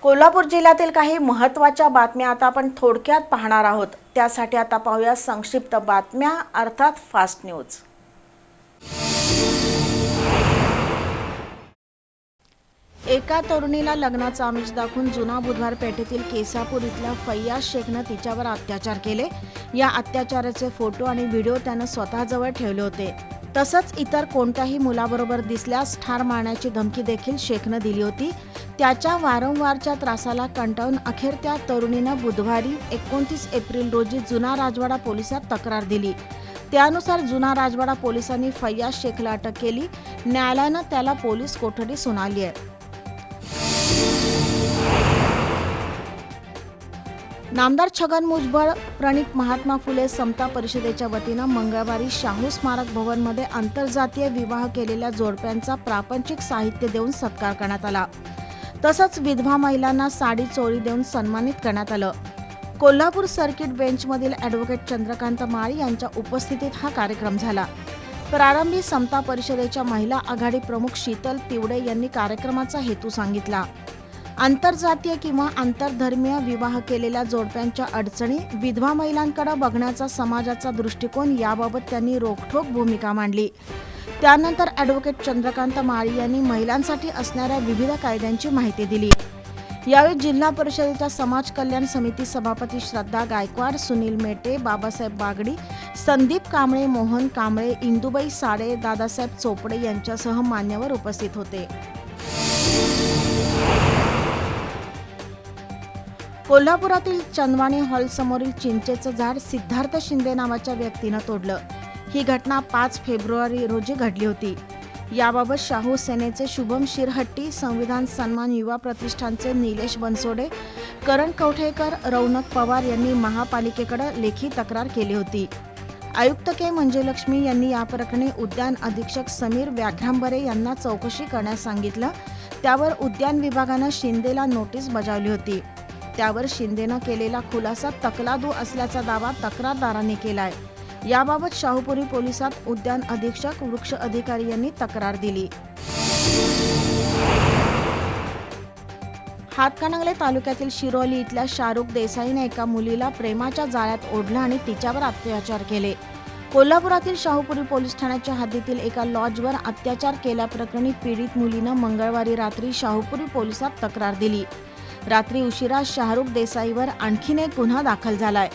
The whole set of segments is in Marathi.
कोल्हापूर जिल्ह्यातील काही महत्त्वाच्या बातम्या आता आपण थोडक्यात पाहणार आहोत। त्यासाठी आता पाहूया संक्षिप्त बातम्या अर्थात फास्ट न्यूज। एका तरुणीला लग्नाचा आमिष दाखवून जुना बुधवार पेठेतील केसापूर इथल्या फैयाज शेखनं तिच्यावर अत्याचार केले। या अत्याचाराचे फोटो आणि व्हिडिओ त्यानं स्वतःजवळ ठेवले होते। तसंच इतर कोणत्याही मुलाबरोबर दिसल्यास ठार मारण्याची धमकी देखील शेखनं दिली होती। त्याच्या वारंवारच्या त्रासाला कंटाळून अखेर त्या तरुणीनं बुधवारी 29 एप्रिल रोजी जुना राजवाडा पोलिसात तक्रार दिली। त्यानुसार जुना राजवाडा पोलिसांनी फैयाज शेखला अटक केली। न्यायालयानं त्याला पोलीस कोठडी सुनावली आहे। नामदार छगन भुजबळ प्रणित महात्मा फुले समता परिषदेच्या वतीनं मंगळवारी शाहू स्मारक भवनमध्ये आंतरजातीय विवाह केलेल्या जोडप्यांचा प्रापंचिक साहित्य देऊन सत्कार करण्यात आला। तसंच विधवा महिलांना साडी चोळी देऊन सन्मानित करण्यात आलं। कोल्हापूर सर्किट बेंचमधील ॲडव्होकेट चंद्रकांत माळी यांच्या उपस्थितीत हा कार्यक्रम झाला। प्रारंभी समता परिषदेच्या महिला आघाडी प्रमुख शीतल तिवडे यांनी कार्यक्रमाचा हेतू सांगितला। आंतरजातीय किंवा आंतरधर्मीय विवाह केलेल्या जोडप्यांच्या अडचणी, विधवा महिलांकडे बघण्याचा समाजाचा दृष्टिकोन याबाबत त्यांनी रोखठोक भूमिका मांडली। त्यानंतर ॲडव्होकेट चंद्रकांत माळी यांनी महिलांसाठी असणाऱ्या विविध कायद्यांची माहिती दिली। यावेळी जिल्हा परिषदेच्या समाज कल्याण समिती सभापती श्रद्धा गायकवाड, सुनील मेटे, बाबासाहेब बागडी, संदीप कांबळे, मोहन कांबळे, इंदुबाई साडे, दादासाहेब चोपडे यांच्यासह मान्यवर उपस्थित होते। कोल्हापुरातील चंदवानी हॉल समोरील चिंचेचं झाड सिद्धार्थ शिंदे नावाच्या व्यक्तीनं तोडलं। ही घटना 5 फेब्रुवारी रोजी घडली होती। याबाबत शाहू सेनेचे शुभम शिरहट्टी, संविधान सन्मान युवा प्रतिष्ठानचे निलेश बनसोडे, करण कवठेकर, रौनक पवार यांनी महापालिकेकडे लेखी तक्रार केली होती। आयुक्त के मंजुलक्ष्मी यांनी या प्रकरणी उद्यान अधीक्षक समीर व्याघ्रांबरे यांना चौकशी करण्यास सांगितलं। त्यावर उद्यान विभागानं शिंदेला नोटीस बजावली होती। त्यावर शिंदेनं केलेला खुलासा तकलादू असल्याचा दावा तक्रारदारांनी केलाय। याबाबत शाहूपुरी पोलिसात उद्यान अधीक्षक, वृक्ष अधिकारी यांनी तक्रार दिली। हातकणंगले तालुक्यातील शिरोली इथल्या शाहरुख देसाईने एका मुलीला प्रेमाच्या जाळ्यात ओढलं आणि तिच्यावर अत्याचार केले। कोल्हापुरातील शाहूपुरी पोलीस ठाण्याच्या हद्दीतील एका लॉजवर अत्याचार केल्याप्रकरणी पीडित मुलीनं मंगळवारी रात्री शाहूपुरी पोलिसात तक्रार दिली। रात्री उशिरा शाहरुख देसाईवर आणखीन एक गुन्हा दाखल झालाय।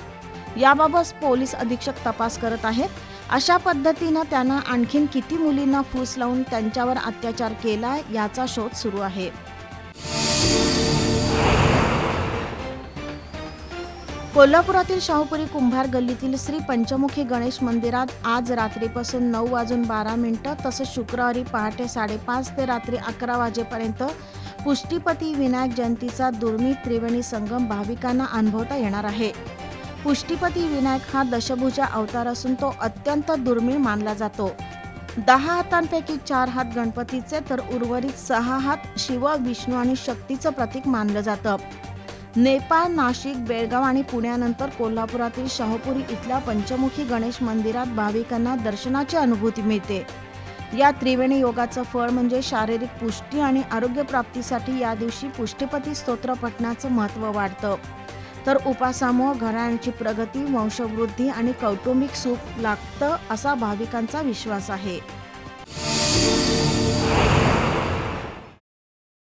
याबाबत पोलीस अधीक्षक तपास करत आहेत। अशा पद्धतीनं त्यानं आणखीन किती मुलींना फूस लावून त्यांच्यावर अत्याचार केला याचा शोध सुरू आहे। कोल्हापुरातील शाहूपुरी कुंभार गल्लीतील श्री पंचमुखी गणेश मंदिरात आज रात्रीपासून 9:12 तसंच शुक्रवारी पहाटे 5:30 ते रात्री 11 वाजेपर्यंत पुष्टीपती विनायक जयंतीचा दुर्मिळ त्रिवेणी संगम भाविकांना अनुभवता येणार आहे। पुष्टीपती विनायक हा दशभुजा अवतार असून तो अत्यंत दुर्मिळ मानला जातो। 10 हातांपैकी 4 हात गणपतीचे तर उर्वरित 6 हात शिव, विष्णू आणि शक्तीचं प्रतीक मानलं जातं। नेपाळ, नाशिक, बेळगाव आणि पुण्यानंतर कोल्हापुरातील शाहूपुरी इथल्या पंचमुखी गणेश मंदिरात भाविकांना दर्शनाची अनुभूती मिळते। या त्रिवेणी योगाचं फळ म्हणजे शारीरिक पुष्टी आणि आरोग्यप्राप्तीसाठी या दिवशी पुष्टीपती स्तोत्र पठणाचं महत्त्व वाढतं। तर उपासामुळे घराण्याची प्रगती, वंशवृद्धी आणि कौटुंबिक सुख लागतं असा भाविकांचा विश्वास आहे।